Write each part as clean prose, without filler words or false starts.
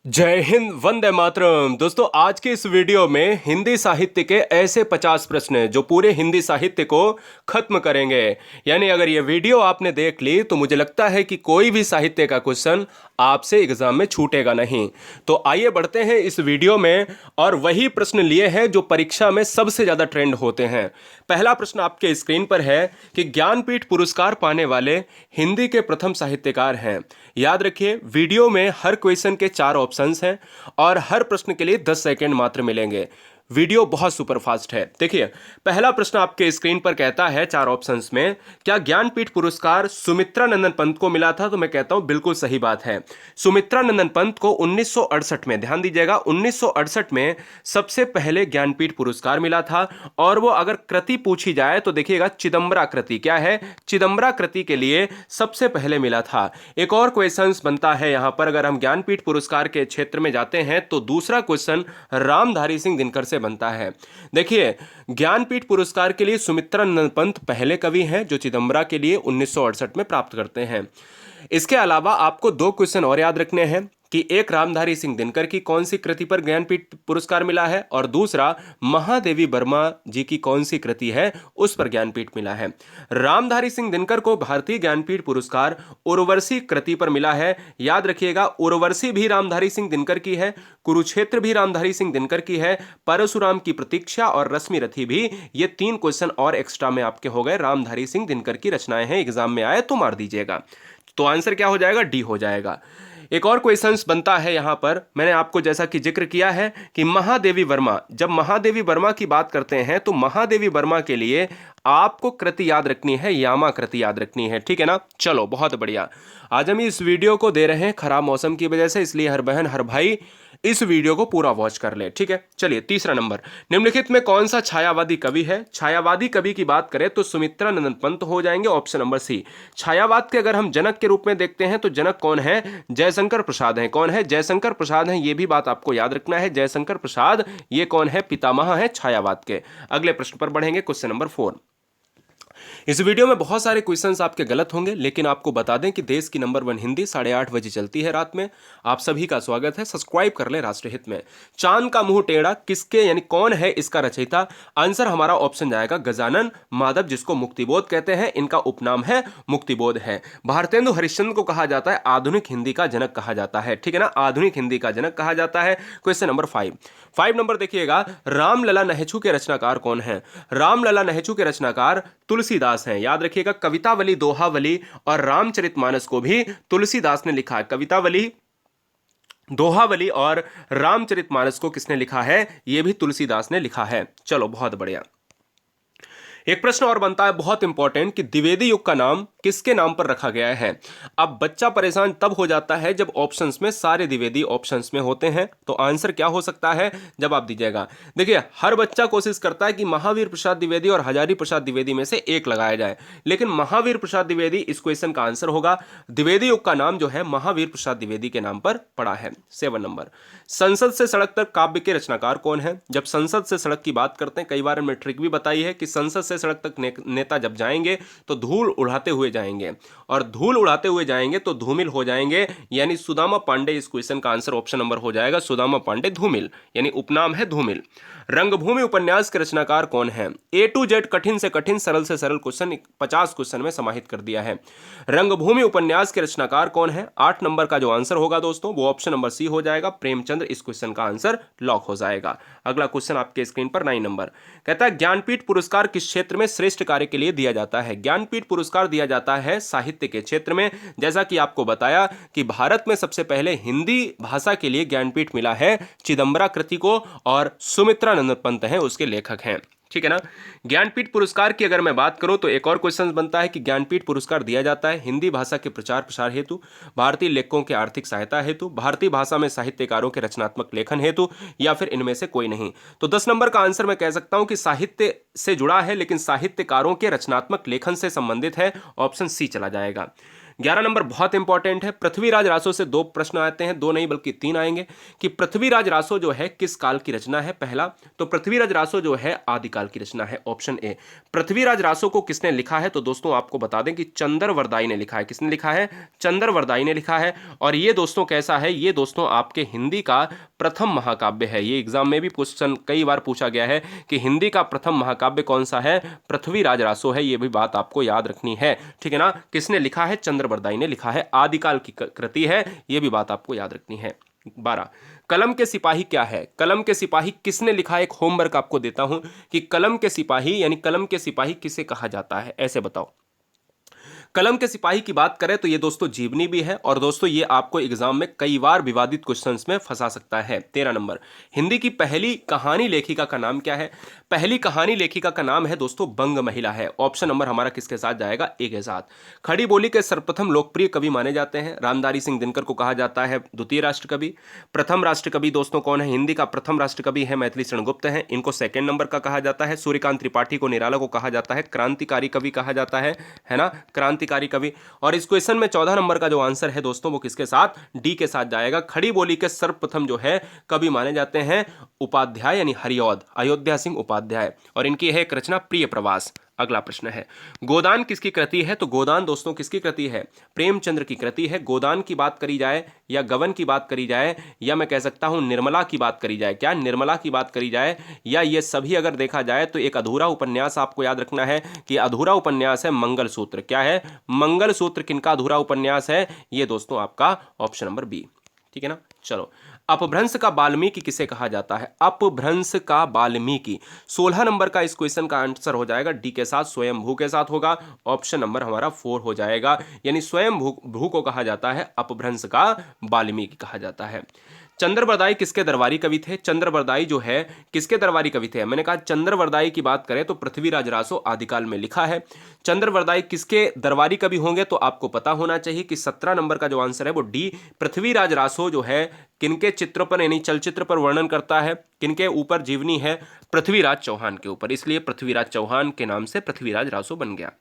जय हिंद, वंदे मातरम। दोस्तों, आज के इस वीडियो में हिंदी साहित्य के ऐसे 50 प्रश्न जो पूरे हिंदी साहित्य को खत्म करेंगे। यानी अगर ये वीडियो आपने देख ली तो मुझे लगता है कि कोई भी साहित्य का क्वेश्चन आपसे एग्जाम में छूटेगा नहीं। तो आइए बढ़ते हैं इस वीडियो में और वही प्रश्न लिए हैं जो परीक्षा में सबसे ज्यादा ट्रेंड होते हैं। पहला प्रश्न आपके स्क्रीन पर है कि ज्ञानपीठ पुरस्कार पाने वाले हिंदी के प्रथम साहित्यकार हैं। याद रखिए, वीडियो में हर क्वेश्चन के 4 ऑप्शंस हैं और हर प्रश्न के लिए 10 सेकंड मात्र मिलेंगे। वीडियो बहुत सुपर फास्ट है। देखिए, पहला प्रश्न आपके स्क्रीन पर कहता है 4 ऑप्शंस में, क्या ज्ञानपीठ पुरस्कार सुमित्रा नंदन पंत को मिला था? तो मैं कहता हूं बिल्कुल सही बात है। सुमित्रा नंदन पंत को 1968 में, ध्यान दीजिएगा, 1968 में सबसे पहले ज्ञानपीठ पुरस्कार मिला था। और वो अगर कृति पूछी जाए तो देखिएगा, चिदम्बरा कृति। क्या है? चिदम्बरा कृति के लिए सबसे पहले मिला था। एक और क्वेश्चन बनता है यहां पर, अगर हम ज्ञानपीठ पुरस्कार के क्षेत्र में जाते हैं तो दूसरा क्वेश्चन रामधारी सिंह दिनकर से बनता है। देखिए, ज्ञानपीठ पुरस्कार के लिए सुमित्रा नंदन पंत पहले कवि हैं जो चिदम्बरा के लिए 1968 में प्राप्त करते हैं। इसके अलावा आपको 2 क्वेश्चन और याद रखने हैं कि एक रामधारी सिंह दिनकर की कौन सी कृति पर ज्ञानपीठ पुरस्कार मिला है और दूसरा महादेवी वर्मा जी की कौन सी कृति है उस पर ज्ञानपीठ मिला है। रामधारी सिंह दिनकर को भारतीय ज्ञानपीठ पुरस्कार उर्वशी कृति पर मिला है। याद रखिएगा, उर्वशी भी रामधारी सिंह दिनकर की है, कुरुक्षेत्र भी रामधारी सिंह दिनकर की है, परशुराम की प्रतीक्षा और रश्मि रथी भी। ये 3 क्वेश्चन और एक्स्ट्रा में आपके हो गए। रामधारी सिंह दिनकर की रचनाएं हैं, एग्जाम में आए तो मार दीजिएगा। तो आंसर क्या हो जाएगा? डी हो जाएगा। एक और क्वेश्चंस बनता है यहां पर, मैंने आपको जैसा कि जिक्र किया है कि महादेवी वर्मा, जब महादेवी वर्मा की बात करते हैं तो महादेवी वर्मा के लिए आपको कृति याद रखनी है, यामा कृति याद रखनी है। ठीक है ना? चलो, बहुत बढ़िया। आज हम इस वीडियो को दे रहे हैं खराब मौसम की वजह से, इसलिए हर बहन हर भाई इस वीडियो को पूरा वॉच कर ले। ठीक है, चलिए तीसरा नंबर, निम्नलिखित में कौन सा छायावादी कवि है? छायावादी कवि की बात करें तो सुमित्रा नंदन पंत हो जाएंगे, ऑप्शन नंबर सी। छायावाद के अगर हम जनक के रूप में देखते हैं तो जनक कौन है? जयशंकर प्रसाद है। कौन है? जयशंकर प्रसाद है। यह भी बात आपको याद रखना है, जयशंकर प्रसाद ये कौन है? पितामह है छायावाद के। अगले प्रश्न पर बढ़ेंगे, क्वेश्चन नंबर 4। इस वीडियो में बहुत सारे क्वेश्चंस आपके गलत होंगे, लेकिन आपको बता दें कि देश की नंबर 1 हिंदी 8:30 बजे चलती है रात में। आप सभी का स्वागत है, सब्सक्राइब कर लें राष्ट्रहित में। चांद का मुंह टेढ़ा किसके, यानी कौन है इसका रचयिता? आंसर हमारा ऑप्शन जाएगा गजानन माधव, जिसको मुक्तिबोध कहते हैं। इनका उपनाम है मुक्तिबोध है। भारतेंदु हरिश्चंद्र को कहा जाता है आधुनिक हिंदी का जनक कहा जाता है। ठीक है ना? आधुनिक हिंदी का जनक कहा जाता है। क्वेश्चन नंबर 5 नंबर देखिएगा, रामलला नहचू के रचनाकार कौन है? रामलला नहचू के रचनाकार तुलसीदास हैं। याद रखिएगा, कवितावली, दोहावली और रामचरितमानस को भी तुलसीदास ने लिखा है। कवितावली, दोहावली और रामचरितमानस को किसने लिखा है? यह भी तुलसीदास ने लिखा है। चलो, बहुत बढ़िया। एक प्रश्न और बनता है बहुत इंपॉर्टेंट कि द्विवेदी युग का नाम किसके नाम पर रखा गया है? अब बच्चा परेशान तब हो जाता है जब ऑप्शंस में सारे द्विवेदी ऑप्शंस में होते हैं। तो आंसर क्या हो सकता है? जवाब दीजिएगा। देखिए, हर बच्चा कोशिश करता है कि महावीर प्रसाद द्विवेदी और हजारी प्रसाद द्विवेदी में से एक लगाया जाए, लेकिन महावीर प्रसाद द्विवेदी इस क्वेश्चन का आंसर होगा। द्विवेदी युग का नाम जो है महावीर प्रसाद द्विवेदी के नाम पर पड़ा है। 7 नंबर, संसद से सड़क तक काव्य के रचनाकार कौन है? जब संसद से सड़क की बात करते हैं, कई बार हमने ट्रिक भी बताई है कि संसद से सड़क तक नेता जब जाएंगे तो धूल उड़ाते हुए जाएंगे, और धूल उड़ाते हुए जाएंगे तो धूमिल हो जाएंगे, यानी सुदामा पांडे। इस क्वेश्चन का आंसर ऑप्शन नंबर हो जाएगा सुदामा पांडे, धूमिल, यानी उपनाम है धूमिल। रंगभूमि उपन्यास के रचनाकार कौन है? A to Z कठिन से कठिन, सरल से सरल क्वेश्चन 50 क्वेश्चन में समाहित कर दिया है। रंगभूमि उपन्यास के रचनाकार कौन है? 8 नंबर का जो आंसर होगा दोस्तों वो ऑप्शन नंबर सी हो जाएगा, प्रेमचंद्र। इस क्वेश्चन का आंसर लॉक हो जाएगा। अगला क्वेश्चन आपके स्क्रीन पर 9 नंबर कहता है, ज्ञानपीठ पुरस्कार किस क्षेत्र में श्रेष्ठ कार्य के लिए दिया जाता है? ज्ञानपीठ पुरस्कार दिया जाता है साहित्य के क्षेत्र में। जैसा कि आपको बताया कि भारत में सबसे पहले हिंदी भाषा के लिए ज्ञानपीठ मिला है चिदम्बरा कृति को, और सुमित्रा नंदन पंत हैं उसके लेखक हैं। ठीक है ना? ज्ञानपीठ पुरस्कार की अगर मैं बात करूं तो एक और क्वेश्चन बनता है कि ज्ञानपीठ पुरस्कार दिया जाता है हिंदी भाषा के प्रचार प्रसार हेतु, भारतीय लेखकों के आर्थिक सहायता हेतु, भारतीय भाषा में साहित्यकारों के रचनात्मक लेखन हेतु, या फिर इनमें से कोई नहीं। तो 10 नंबर का आंसर मैं कह सकता हूं कि साहित्य से जुड़ा है, लेकिन साहित्यकारों के रचनात्मक लेखन से संबंधित है। ऑप्शन सी चला जाएगा। 11 नंबर बहुत इंपॉर्टेंट है। पृथ्वीराज रासो से 2 प्रश्न आते हैं, 2 नहीं बल्कि 3 आएंगे कि पृथ्वीराज रासो जो है किस काल की रचना है। पहला तो पृथ्वीराज रासो जो है आदिकाल की रचना है, ऑप्शन ए। पृथ्वीराज रासो को किसने लिखा है, तो दोस्तों आपको बता दें कि चंद्रवरदाई ने लिखा है। किसने लिखा है? चंद्रवरदाई ने लिखा है। और ये दोस्तों कैसा है, ये दोस्तों आपके हिंदी का प्रथम महाकाव्य है। ये एग्जाम में भी क्वेश्चन कई बार पूछा गया है कि हिंदी का प्रथम महाकाव्य कौन सा है, पृथ्वीराज रासो है। ये भी बात आपको याद रखनी है, ठीक है ना। किसने लिखा है? चंद्रवरदाई ने लिखा है, आदिकाल की कृति है, ये भी बात आपको याद रखनी है। 12 कलम के सिपाही क्या है? कलम के सिपाही किसने लिखा है? एक होमवर्क आपको देता हूं कि कलम के सिपाही यानी कलम के सिपाही किसे कहा जाता है, ऐसे बताओ। कलम के सिपाही की बात करें तो ये दोस्तों जीवनी भी है और दोस्तों ये आपको एग्जाम में कई बार विवादित क्वेश्चंस में फंसा सकता है। 13 नंबर, हिंदी की पहली कहानी लेखिका का नाम क्या है? पहली कहानी लेखिका का नाम है दोस्तों बंग महिला है। ऑप्शन नंबर हमारा किसके साथ जाएगा? ए के साथ। खड़ी बोली के सर्वप्रथम लोकप्रिय कवि माने जाते हैं, रामधारी सिंह दिनकर को कहा जाता है द्वितीय राष्ट्र कवि। प्रथम राष्ट्र कवि दोस्तों कौन है? हिंदी का प्रथम राष्ट्र कवि है मैथिली शरण गुप्त है, इनको सेकंड नंबर का कहा जाता है। सूर्यकांत त्रिपाठी को निराला को कहा जाता है क्रांतिकारी कवि कहा जाता है ना, क्रांतिकारी कवि। और इस क्वेश्चन में 14 नंबर का जो आंसर है दोस्तों वो किसके साथ? डी के साथ जाएगा। खड़ी बोली के सर्वप्रथम जो है कवि माने जाते हैं उपाध्याय यानी हरिऔध, अयोध्या सिंह उपाध्याय, और इनकी है एक रचना प्रिय प्रवास। अगला प्रश्न है गोदान किसकी कृति है? तो गोदान दोस्तों किसकी कृति है? प्रेमचंद्र की कृति है। गोदान की बात करी जाए या गबन की बात करी जाए या मैं कह सकता हूं निर्मला की बात करी जाए, क्या निर्मला की बात करी जाए या ये सभी अगर देखा जाए तो एक अधूरा उपन्यास आपको याद रखना है कि अधूरा उपन्यास है मंगलसूत्र। क्या है? मंगलसूत्र किनका अधूरा उपन्यास है? ये दोस्तों आपका ऑप्शन नंबर बी, ठीक है ना। चलो, अपभ्रंश का वाल्मीकि किसे कहा जाता है? अपभ्रंश का वाल्मीकि 16 नंबर का इस क्वेश्चन का आंसर हो जाएगा डी के साथ, स्वयंभू के साथ होगा। ऑप्शन नंबर हमारा 4 हो जाएगा, यानी स्वयंभू को कहा जाता है, अपभ्रंश का वाल्मीकि कहा जाता है। चंद्रवरदाई किसके दरबारी कवि थे? चंद्रवरदाई जो है किसके दरबारी कवि थे? मैंने कहा चंद्रवरदाई की बात करें तो पृथ्वीराज रासो आदिकाल में लिखा है। चंद्रवरदाई किसके दरबारी कवि होंगे तो आपको पता होना चाहिए कि 17 नंबर का जो आंसर है वो डी, पृथ्वीराज रासो जो है किनके चित्र पर यानी चलचित्र पर वर्णन करता है, किनके ऊपर जीवनी है? पृथ्वीराज चौहान के ऊपर, इसलिए पृथ्वीराज चौहान के नाम से पृथ्वीराज रासो बन गया।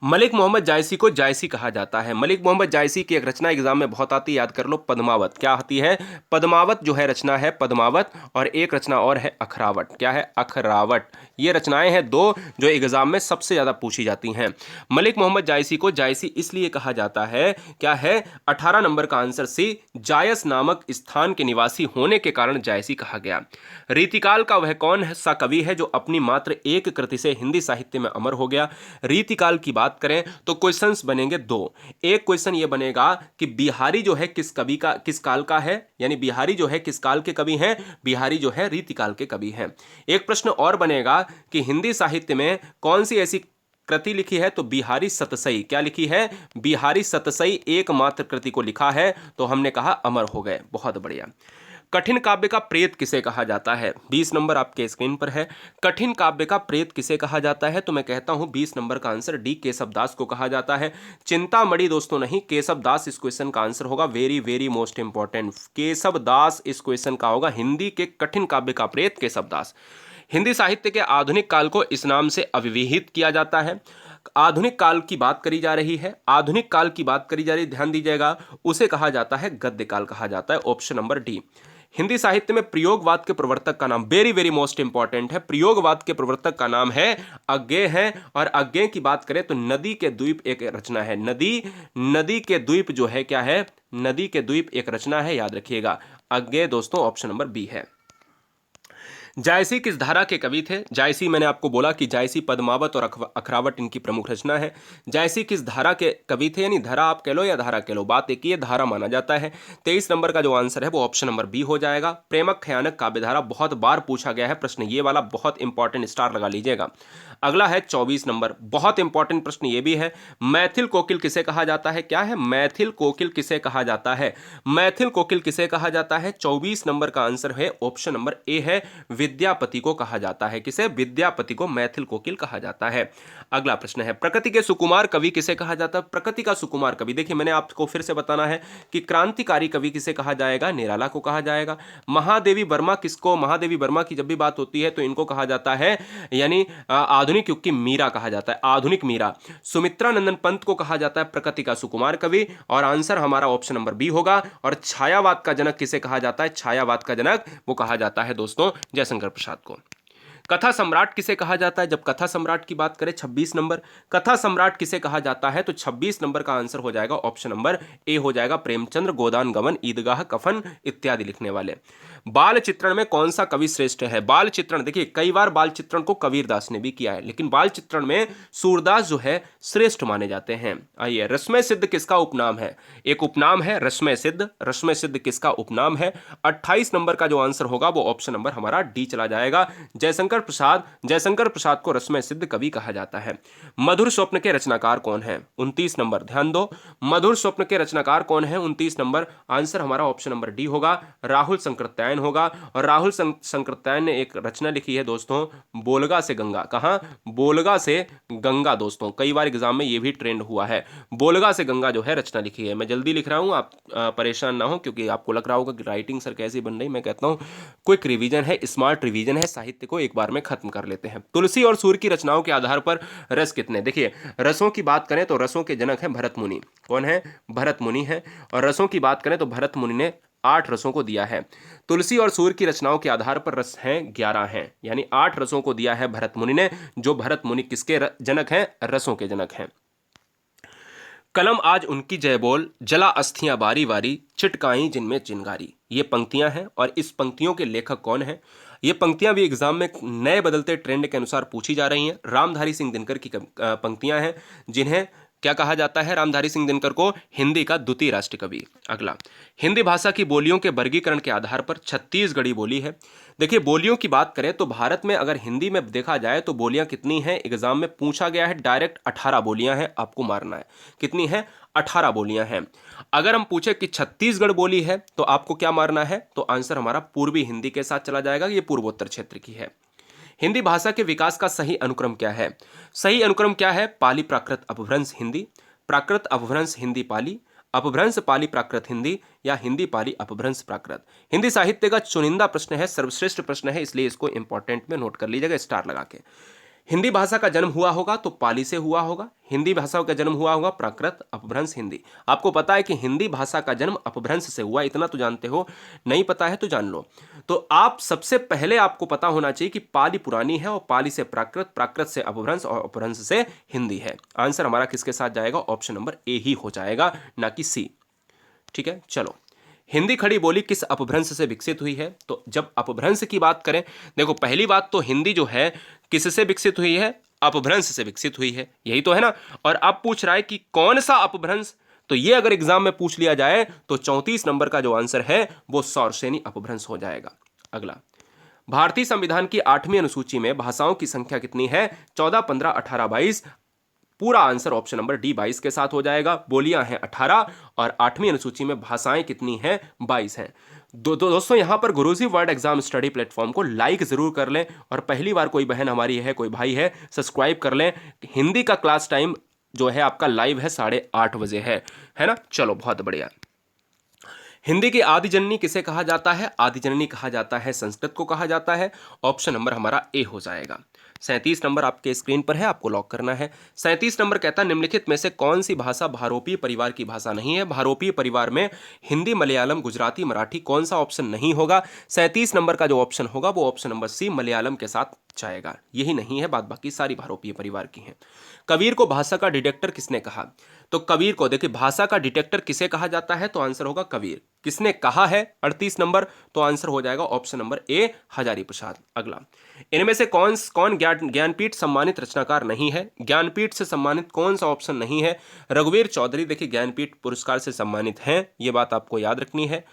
मलिक मोहम्मद जायसी को जायसी कहा जाता है। मलिक मोहम्मद जायसी की एक रचना एग्जाम में बहुत आती है, याद कर लो, पद्मावत। क्या आती है? पद्मावत जो है रचना है पद्मावत, और एक रचना और है अखरावट। क्या है? अखरावट। ये रचनाएं हैं 2 जो एग्जाम में सबसे ज्यादा पूछी जाती हैं। मलिक मोहम्मद जायसी को जायसी इसलिए कहा जाता है, क्या है? 18 नंबर का आंसर सी, जायस नामक स्थान के निवासी होने के कारण जायसी कहा गया। रीतिकाल का वह कौन सा कवि है जो अपनी मात्र एक कृति से हिंदी साहित्य में अमर हो गया? रीतिकाल की बात करें तो क्वेश्चंस बनेंगे 2। एक क्वेश्चन ये बनेगा कि बिहारी जो है किस कवि का, किस काल का है, यानी बिहारी जो है किस काल के कवि हैं? बिहारी जो है रीतिकाल के कवि हैं। एक प्रश्न और बनेगा कि हिंदी साहित्य में कौन सी ऐसी कृति लिखी है? तो बिहारी सतसई। क्या लिखी है? बिहारी सतसई एकमात्र कृति को लिखा है, तो हमने कहा अमर हो गए। बहुत बढ़िया। कठिन काव्य का प्रेत किसे कहा जाता है? 20 नंबर आपके स्क्रीन पर है। कठिन काव्य का प्रेत किसे कहा जाता है? तो मैं कहता हूं 20 नंबर का आंसर डी, केशव दास को कहा जाता है। चिंतामणि दोस्तों नहीं, केशव दास इस क्वेश्चन का आंसर होगा। Very very most important, Keshav Das इस क्वेश्चन का होगा। हिंदी के कठिन काव्य का प्रेत केशव दास। हिंदी साहित्य के आधुनिक काल को इस नाम से अविहित किया जाता है। आधुनिक काल की बात करी जा रही है, आधुनिक काल की बात करी जा रही है, ध्यान दीजिएगा, उसे कहा जाता है गद्य काल कहा जाता है। Option number D. हिंदी साहित्य में प्रयोगवाद के प्रवर्तक का नाम, वेरी वेरी मोस्ट इंपॉर्टेंट है, प्रयोगवाद के प्रवर्तक का नाम है अज्ञेय है। और अज्ञेय की बात करें तो नदी के द्वीप एक रचना है। नदी के द्वीप जो है, क्या है? नदी के द्वीप एक रचना है, याद रखिएगा। अज्ञेय दोस्तों ऑप्शन नंबर बी है। जायसी किस धारा के कवि थे? जायसी, मैंने आपको बोला कि जायसी पद्मावत और अखरावट इनकी प्रमुख रचना है। जायसी किस धारा के कवि थे? यानी धारा आप कह लो या धारा कह लो, बात एक ही, धारा माना जाता है। 23 नंबर का जो आंसर है वो ऑप्शन नंबर बी हो जाएगा। प्रेमक खयानक काव्यधारा बहुत बार पूछा गया है प्रश्न, ये वाला बहुत इंपॉर्टेंट, स्टार लगा लीजिएगा। अगला है 24 नंबर, बहुत इंपॉर्टेंट प्रश्न ये भी है। मैथिल कोकिल किसे कहा जाता है? क्या है? मैथिल कोकिल किसे कहा जाता है? मैथिल कोकिल किसे कहा जाता है? 24 नंबर का आंसर है ऑप्शन नंबर ए है, विद्यापति को कहा जाता है। किसे? विद्यापति को मैथिल कोकिल कहा जाता है। अगला प्रश्न है, प्रकृति के सुकुमार कवि किसे कहा जाता है? प्रकृति का सुकुमार कवि, देखिए मैंने आपको फिर से बताना है कि क्रांतिकारी कवि किसे कहा जाएगा? निराला को कहा जाएगा। महादेवी वर्मा किसको? महादेवी वर्मा की जब भी बात होती है तो इनको कहा जाता है, यानी आधुनिक युग की मीरा कहा जाता है, आधुनिक मीरा। सुमित्रा नंदन पंत को कहा जाता है प्रकृति का सुकुमार कवि, और आंसर हमारा ऑप्शन नंबर बी होगा। और छायावाद का जनक किसे कहा जाता है? छायावाद का जनक वो कहा जाता है दोस्तों जयशंकर प्रसाद को। कथा सम्राट किसे कहा जाता है? जब कथा सम्राट की बात करें 26 नंबर, कथा सम्राट किसे कहा जाता है? तो 26 नंबर का आंसर हो जाएगा ऑप्शन नंबर ए हो जाएगा, प्रेमचंद्र, गोदान गमन, ईदगाह, कफन इत्यादि लिखने वाले। बाल चित्रण में कौन सा कवि श्रेष्ठ है? बाल चित्रण, देखिए कई बार बाल चित्रण को कबीरदास ने भी किया है, लेकिन बाल चित्रण में सूरदास जो है श्रेष्ठ माने जाते हैं। आइए, रश्मय सिद्ध किसका उपनाम है? एक उपनाम है रश्मय सिद्ध, रश्मय सिद्ध किसका उपनाम है? 28 नंबर का जो आंसर होगा वो ऑप्शन नंबर हमारा डी चला जाएगा, जयशंकर प्रसाद। जयशंकर प्रसाद को रश्मय सिद्ध कवि कहा जाता है। मधुर स्वप्न के रचनाकार कौन है? 29 नंबर, ध्यान दो, मधुर स्वप्न के रचनाकार कौन है? 29 नंबर, आंसर हमारा ऑप्शन नंबर डी होगा, राहुल संकृत्यायन होगा। और राहुल संकृत्यायन ने एक रचना लिखी है दोस्तों, बोलगा से गंगा। कहां? बोलगा से गंगा दोस्तों, कई बार एग्जाम में ये भी ट्रेंड हुआ है, बोलगा से गंगा जो है रचना लिखी है। मैं जल्दी लिख रहा हूं, आप परेशान ना हो, क्योंकि आपको लग रहा होगा कि राइटिंग सर कैसी बन रही। मैं कहता हूं क्विक रिवीजन है, स्मार्ट रिवीजन है, साहित्य को एक बार में खत्म कर लेते हैं। तुलसी और सूर्य की रचनाओं के आधार पर रस कितने? देखिए रसों की बात करें तो रसों के जनक हैं भरत मुनि। कौन है? भरत मुनि है। और रसों की बात करें तो भरत मुनि ने 8 रसों को दिया है। तुलसी और सूर्य की रचनाओं के आधार पर रस हैं 11 हैं, यानी 8 रसों को दिया है भरत मुनि ने, जो भरत मुनि किसके जनक हैं? रसों के जनक हैं। कलम आज उनकी जय बोल, जला अस्थियां बारी बारी, चिटकाई जिनमें चिंगारी। ये पंक्तियां हैं, और इस पंक्तियों के लेखक कौन है? ये पंक्तियां भी एग्जाम में नए बदलते ट्रेंड के अनुसार पूछी जा रही हैं। रामधारी सिंह दिनकर की पंक्तियां हैं, जिन्हें क्या कहा जाता है? रामधारी सिंह दिनकर को हिंदी का द्वितीय राष्ट्र कवि। अगला, हिंदी भाषा की बोलियों के वर्गीकरण के आधार पर छत्तीसगढ़ी बोली है। देखिए बोलियों की बात करें तो भारत में अगर हिंदी में देखा जाए तो बोलियां कितनी हैं? एग्जाम में पूछा गया है डायरेक्ट, 18 बोलियां हैं, आपको मारना है। कितनी है? 18 बोलियां हैं। अगर हम पूछे कि छत्तीसगढ़ बोली है तो आपको क्या मारना है? तो आंसर हमारा पूर्वी हिंदी के साथ चला जाएगा, ये पूर्वोत्तर क्षेत्र की है। हिंदी भाषा के विकास का सही अनुक्रम क्या है? सही अनुक्रम क्या है? पाली प्राकृत अपभ्रंश हिंदी, प्राकृत अपभ्रंश हिंदी पाली, अपभ्रंश पाली प्राकृत हिंदी, या हिंदी पाली अपभ्रंश प्राकृत। हिंदी साहित्य का चुनिंदा प्रश्न है, सर्वश्रेष्ठ प्रश्न है, इसलिए इसको इंपॉर्टेंट में नोट कर लीजिएगा स्टार लगा के। हिंदी भाषा का जन्म हुआ होगा तो पाली से हुआ होगा, हिंदी भाषा का जन्म हुआ होगा प्राकृत अपभ्रंश हिंदी। आपको पता है कि हिंदी भाषा का जन्म अपभ्रंश से हुआ, इतना तो जानते हो, नहीं पता है तो जान लो। तो आप सबसे पहले आपको पता होना चाहिए कि पाली पुरानी है, और पाली से प्राकृत, प्राकृत से अपभ्रंश, और अपभ्रंश से हिंदी है। आंसर हमारा किसके साथ जाएगा? ऑप्शन नंबर ए ही हो जाएगा, ना कि सी। ठीक है, चलो। हिंदी खड़ी बोली किस अपभ्रंश से विकसित हुई है? तो जब अपभ्रंश की बात करें, देखो पहली बात तो हिंदी जो है किससे विकसित हुई है? अपभ्रंश से विकसित हुई है, यही तो है ना। और अब पूछ रहा है कि कौन सा अपभ्रंश, तो ये अगर एग्जाम में पूछ लिया जाए तो 34 नंबर का जो आंसर है वो सौरसेनी अपभ्रंश हो जाएगा। अगला, भारतीय संविधान की 8वीं अनुसूची में भाषाओं की संख्या कितनी है? 14, 15, 18, 22। पूरा आंसर ऑप्शन नंबर डी 22 के साथ हो जाएगा। बोलियां हैं 18, और 8वीं अनुसूची में भाषाएं कितनी हैं? 22 हैं। दोस्तों यहाँ पर गुरुजी वर्ड एग्जाम स्टडी प्लेटफॉर्म को लाइक जरूर कर लें, और पहली बार कोई बहन हमारी है, कोई भाई है, सब्सक्राइब कर लें। हिंदी का क्लास टाइम जो है आपका लाइव है 8:30 बजे है ना। चलो बहुत बढ़िया। हिंदी की आदि जननी किसे कहा जाता है? आदि जननी कहा जाता है संस्कृत को कहा जाता है। ऑप्शन नंबर हमारा ए हो जाएगा। 37 नंबर आपके स्क्रीन पर है, आपको लॉक करना है। 37 नंबर कहता है निम्नलिखित में से कौन सी भाषा भारोपीय परिवार की भाषा नहीं है? भारोपीय परिवार में हिंदी, मलयालम, गुजराती, मराठी, कौन सा ऑप्शन नहीं होगा? 37 नंबर का जो ऑप्शन होगा वो ऑप्शन नंबर सी मलयालम के साथ जाएगा। यही नहीं है, बाद बाकी सारी भारोपीय परिवार की हैं। कबीर को भाषा का डिटेक्टर किसने कहा? तो कबीर को देखिए भाषा का डिटेक्टर किसे कहा जाता है? तो आंसर होगा कबीर। किसने कहा है? 38 नंबर, तो आंसर हो जाएगा option number A Hazari Prasad. अगला, इनमें से कौन ज्ञानपीठ सम्मानित रचनाकार नहीं है? ज्ञानपीठ से सम्मानित कौन सा ऑप्शन नहीं है? रघुवीर चौधरी देखिए ज्ञानपीठ पुरस्कार से सम्मानित हैं, ये बात आपको याद रखनी है।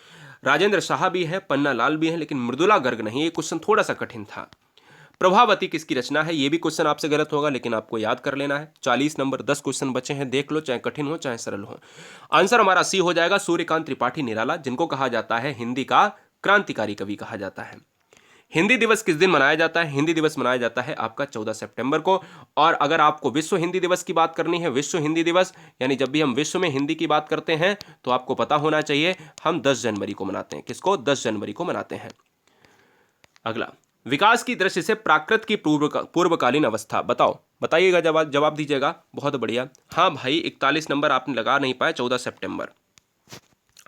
राजेंद्र शाह भी है, पन्ना लाल भी है, लेकिन मृदुला गर्ग नहीं। ये क्वेश्चन थोड़ा सा कठिन था। प्रभावती किसकी रचना है? ये भी क्वेश्चन आपसे गलत होगा, लेकिन आपको याद कर लेना है। 40 नंबर, 10 क्वेश्चन बचे हैं, देख लो, चाहे कठिन हो चाहे सरल हो। आंसर हमारा सी हो जाएगा, सूर्यकांत त्रिपाठी निराला, जिनको कहा जाता है हिंदी का क्रांतिकारी कवि कहा जाता है। हिंदी दिवस किस दिन मनाया जाता है? हिंदी दिवस मनाया जाता है आपका 14 सितंबर को। और अगर आपको विश्व हिंदी दिवस की बात करनी है, विश्व हिंदी दिवस यानी जब भी हम विश्व में हिंदी की बात करते हैं तो आपको पता होना चाहिए हम 10 जनवरी को मनाते हैं। किसको? 10 जनवरी को मनाते हैं। अगला, विकास की दृष्टि से प्राकृत की पूर्वकालीन अवस्था बताओ। बताइएगा, जवाब दीजिएगा। बहुत बढ़िया। हाँ भाई, 41 नंबर आपने लगा नहीं पाए, 14 सितंबर।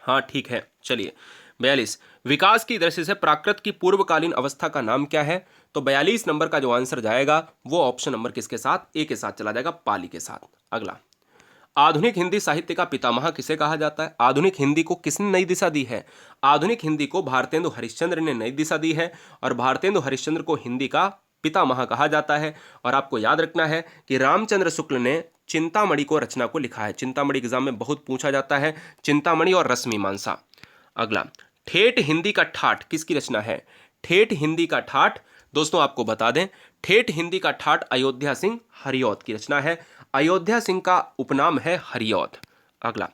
हाँ ठीक है, चलिए। 42, विकास की दृष्टि से प्राकृत की पूर्वकालीन अवस्था का नाम क्या है? तो 42 नंबर का जो आंसर जाएगा वो ऑप्शन नंबर किसके साथ? ए के साथ चला जाएगा, पाली के साथ। अगला, आधुनिक हिंदी साहित्य का पितामह किसे कहा जाता है? आधुनिक हिंदी को किसने नई दिशा दी है? आधुनिक हिंदी को भारतेंदु हरिश्चंद्र ने नई दिशा दी है और भारतेंदु हरिश्चंद्र को हिंदी का पितामह कहा जाता है। और आपको याद रखना है कि रामचंद्र शुक्ल ने चिंतामणि को रचना को लिखा है। चिंतामणि एग्जाम में बहुत पूछा जाता है, चिंतामणि और रश्मिमांसा। अगला, ठेठ हिंदी का ठाठ किसकी रचना है? ठेठ हिंदी का ठाठ दोस्तों आपको बता दें, ठेठ हिंदी का ठाठ अयोध्या सिंह हरिऔध की रचना है। अयोध्या सिंह का उपनाम है हरिऔध। अगला,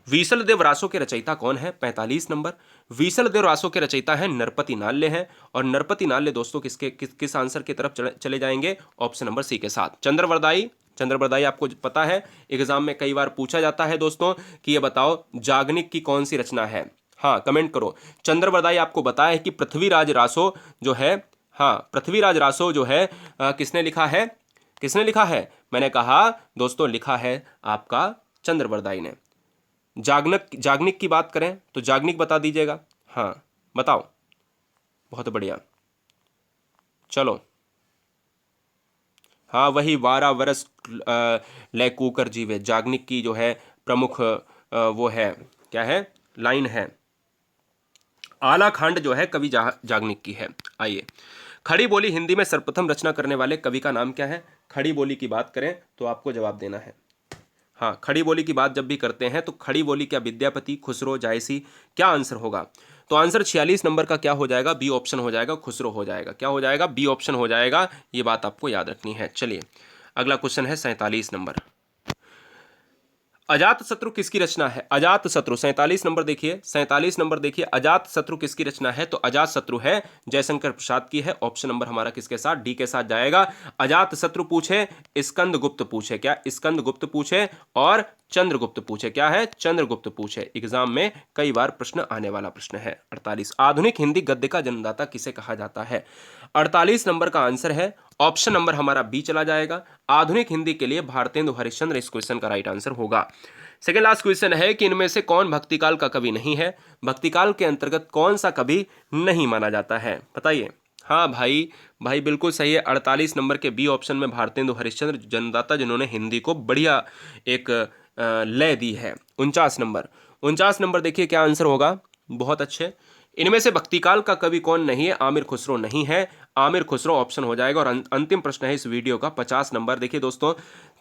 वीसल देव रासो के रचयिता कौन है? 45 नंबर। वीसल देव रासो के रचयिता है नरपति नाल्य हैं। और नरपति नाल्य दोस्तों किस आंसर की तरफ चले जाएंगे? ऑप्शन नंबर सी के साथ, चंद्रवरदाई। चंद्रवरदाई आपको पता है, एग्जाम में कई बार पूछा जाता है दोस्तों कि ये बताओ जागनिक की कौन सी रचना है। हाँ कमेंट करो। चंद्रवरदाई आपको बताया है कि पृथ्वीराज रासो जो है, हाँ पृथ्वीराज रासो जो है किसने लिखा है? किसने लिखा है? मैंने कहा दोस्तों लिखा है आपका चंद्रवरदाई ने। जागनिक की बात करें तो जागनिक बता दीजिएगा। हाँ बताओ, बहुत बढ़िया, चलो। हाँ वही 12 वर्ष लय कूकर जीवे, जागनिक की जो है प्रमुख वो है, क्या है, लाइन है। आला खंड जो है कवि जागनिक की है। आइए, खड़ी बोली हिंदी में सर्वप्रथम रचना करने वाले कवि का नाम क्या है? खड़ी बोली की बात करें तो आपको जवाब देना है। हाँ, खड़ी बोली की बात जब भी करते हैं तो खड़ी बोली क्या विद्यापति, खुसरो, जायसी? क्या आंसर होगा? तो आंसर 46 नंबर का क्या हो जाएगा? बी ऑप्शन हो जाएगा, खुसरो हो जाएगा। क्या हो जाएगा? बी ऑप्शन हो जाएगा। ये बात आपको याद रखनी है। चलिए, अगला क्वेश्चन है 47 नंबर। अजात शत्रु किसकी रचना है? अजात शत्रु 47 नंबर देखिए, 47 नंबर देखिए, अजात शत्रु किसकी रचना है? तो अजात शत्रु है जयशंकर प्रसाद की है। ऑप्शन नंबर हमारा किसके साथ? डी के साथ जाएगा। अजात शत्रु पूछे, स्कंद गुप्त पूछे, क्या स्कंद गुप्त पूछे, और चंद्रगुप्त पूछे, क्या है? चंद्रगुप्त पूछे। एग्जाम में कई बार प्रश्न आने वाला प्रश्न है। 48, आधुनिक हिंदी गद्य का जन्मदाता किसे कहा जाता है? 48 नंबर का आंसर है ऑप्शन नंबर हमारा बी चला जाएगा। आधुनिक हिंदी के लिए भारतेंदु हरिश्चंद्र इस क्वेश्चन का राइट आंसर होगा। सेकेंड लास्ट क्वेश्चन है कि इनमें से कौन भक्तिकाल का कवि नहीं है? भक्तिकाल के अंतर्गत कौन सा कवि नहीं माना जाता है? बताइए। हाँ भाई बिल्कुल सही है। 48 नंबर के बी ऑप्शन में भारतेंदु हरिश्चंद्र जन्मदाता, जिन्होंने हिंदी को बढ़िया एक लय दी है। 49 नंबर देखिए क्या आंसर होगा? बहुत अच्छे। इनमें से भक्तिकाल का कवि कौन नहीं है? आमिर खुसरो नहीं है। आमिर खुसरो ऑप्शन हो जाएगा। और अंतिम प्रश्न है इस वीडियो का 50 नंबर। देखिए दोस्तों,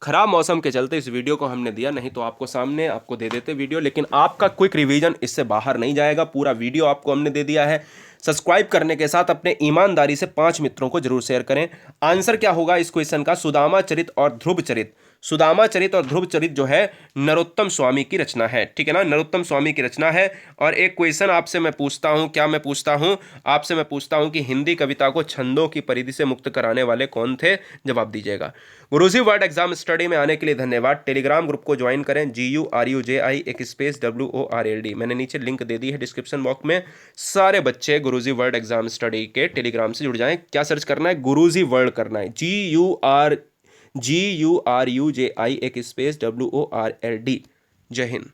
खराब मौसम के चलते इस वीडियो को हमने दिया, नहीं तो आपको सामने आपको दे देते वीडियो, लेकिन आपका क्विक रिवीजन इससे बाहर नहीं जाएगा। पूरा वीडियो आपको हमने दे दिया है। सब्सक्राइब करने के साथ अपने ईमानदारी से 5 मित्रों को जरूर शेयर करें। आंसर क्या होगा इस क्वेश्चन का? सुदामा चरित और ध्रुव चरित। सुदामा चरित और ध्रुव चरित जो है नरोत्तम स्वामी की रचना है, ठीक है ना, नरोत्तम स्वामी की रचना है। और एक क्वेश्चन आपसे मैं पूछता हूं, क्या मैं पूछता हूं? आपसे मैं पूछता हूं कि हिंदी कविता को छंदों की परिधि से मुक्त कराने वाले कौन थे? जवाब दीजिएगा। गुरुजी वर्ड एग्जाम स्टडी में आने के लिए धन्यवाद। टेलीग्राम ग्रुप को ज्वाइन करें, GURUJI एक स्पेस WORLD, मैंने नीचे लिंक दे दी है डिस्क्रिप्शन बॉक्स में। सारे बच्चे गुरुजी वर्ड एग्जाम स्टडी के टेलीग्राम से जुड़ जाएं। क्या सर्च करना है? गुरुजी वर्ड करना है, GURUJI एक स्पेस WORLD। जय हिंद।